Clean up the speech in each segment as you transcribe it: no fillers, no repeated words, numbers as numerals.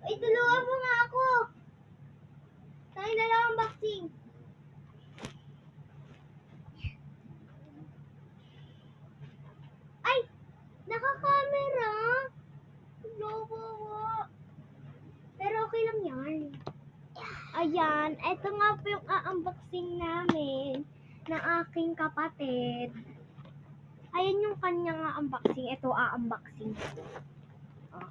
Ay, tulungan mo nga ako. Tayo na lang unboxing. Ay, naka-camera. Lobo. Pero okay lang yan. Ayan, ito nga po yung unboxing namin ng aking kapatid. Ayan yung kanyang unboxing. Ito unboxing. Oh.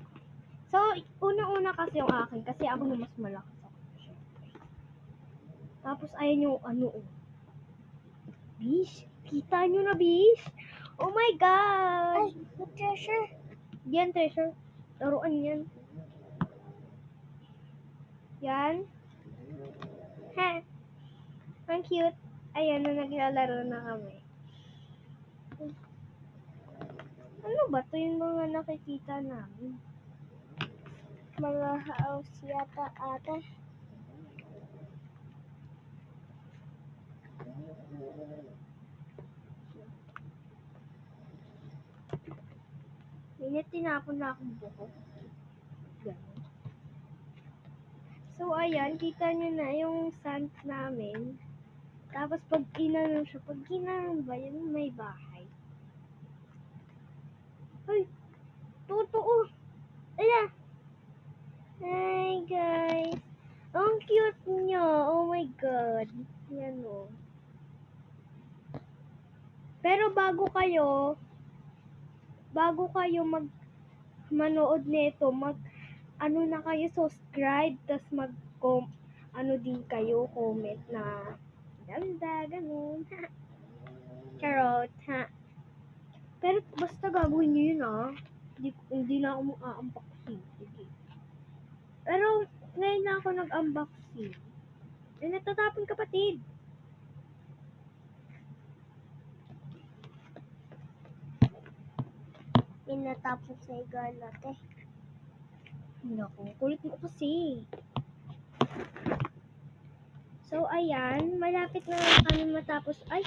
So, una-una kasi yung akin kasi ako yung mas malakas ako. Tapos, ayan yung ano. Bish, kita nyo na, Bish? Oh my God! Ay, treasure. Yan, treasure. Laruan yan. Yan. Ha. Ang cute. Ayan na, naglalaro na kami. Ano ba to yung mga nakikita namin? Mga house yata ata. Minit tinapon na akong buko. Ganun. So, ayan, kita nyo na yung sand namin. Tapos, pag ginano ba, yun may bahay. Ay, totoo. Ayan. Hi, guys. Ang cute nyo. Oh my God. Yan o. Pero bago kayo manood nito, ano na kayo, subscribe, tas ano din kayo, comment na ganda, ganun. Charot, ha. Pero basta gagawin nyo yun, ha. Hindi na ako mag-unboxing. Sige. Pero ngayon na ako nag-unboxing. Eh, natatapon kapatid. Pinatapos sa igalot eh. Naku, kulit mo kasi. So, ayan. Malapit na kami matapos. Ay!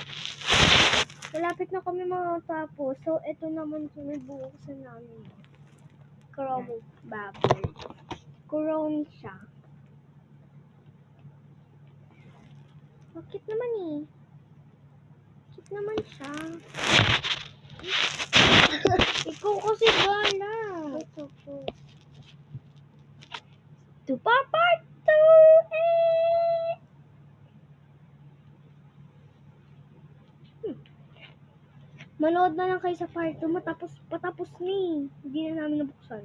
Malapit na kami matapos. So, ito naman bubuksan namin. Chrome bubble. Chrome siya. Bakit naman eh? Bakit naman siya? Ikaw kasi gala. Ito po. To part 2! Manood na lang kayo sa part 2. Patapos ni. Hindi na namin nabuksan.